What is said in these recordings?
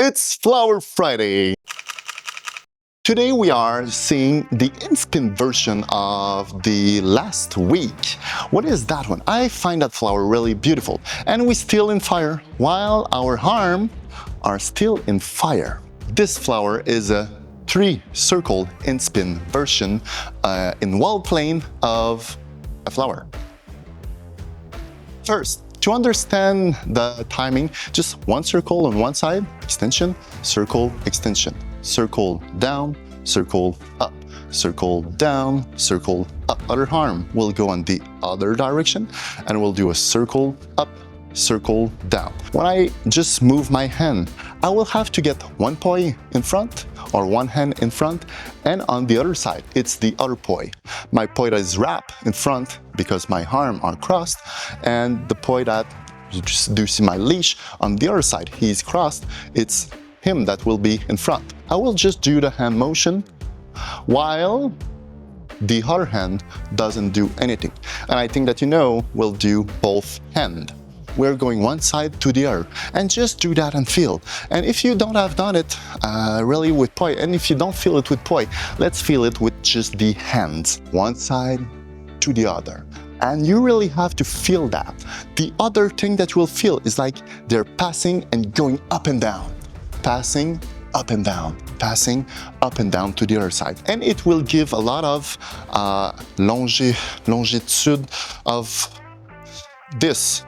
It's Flower Friday! Today we are seeing the in-spin version of the last week. What is that one? I find that flower really beautiful. And we're still in fire, while our arms are still in fire. This flower is a 3-circle in-spin version in wall plane of a flower. First, to understand the timing, just one circle on one side, extension, circle, extension. Circle down, circle up, circle down, circle up. Other arm will go on the other direction and we'll do a circle up, circle down. When I just move my hand, I will have to get one poi in front or one hand in front, and on the other side, it's the other poi. My poi that is wrapped in front because my arms are crossed, and the poi that you just do see my leash on the other side, he's crossed, it's him that will be in front. I will just do the hand motion while the other hand doesn't do anything. And I think that we'll do both hands. We're going one side to the other and just do that and feel. And if you don't have done it really with poi, and if you don't feel it with poi, let's feel it with just the hands. One side to the other. And you really have to feel that. The other thing that you will feel is like they're passing and going up and down. Passing up and down, passing up and down to the other side. And it will give a lot of longitude of this.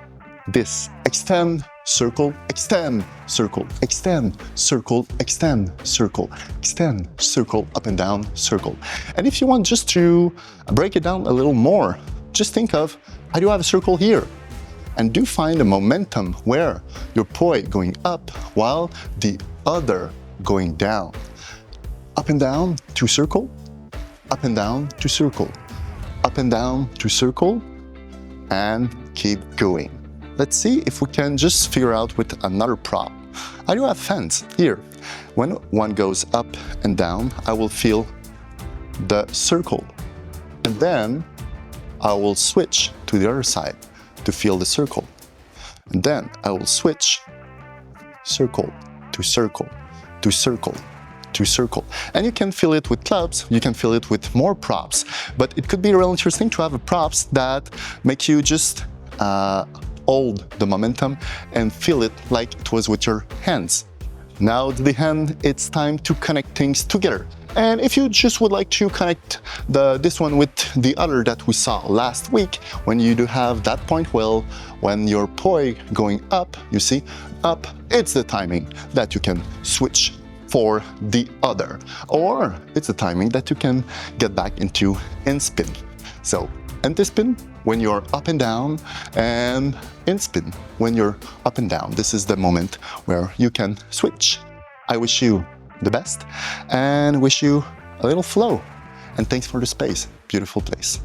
Extend, circle, extend, circle, extend, circle, extend, circle, extend, circle, up and down, circle. And if you want just to break it down a little more, just think of, I do have a circle here. And do find a momentum where your poi going up while the other going down. Up and down to circle, up and down to circle, up and down to circle, and keep going. Let's see if we can just figure out with another prop. I do have fans here. When one goes up and down, I will feel the circle. And then I will switch to the other side to feel the circle. And then I will switch circle to circle to circle to circle. And you can feel it with clubs, you can feel it with more props, but it could be really interesting to have a props that make you just hold the momentum and feel it like it was with your hands. Now at the end, it's time to connect things together. And if you just would like to connect this one with the other that we saw last week, when you do have that point, well, when your poi going up, you see, up, it's the timing that you can switch for the other. Or it's the timing that you can get back into in-spin. So, anti-spin when you're up and down, and in-spin when you're up and down. This is the moment where you can switch. I wish you the best and wish you a little flow. And thanks for the space. Beautiful place.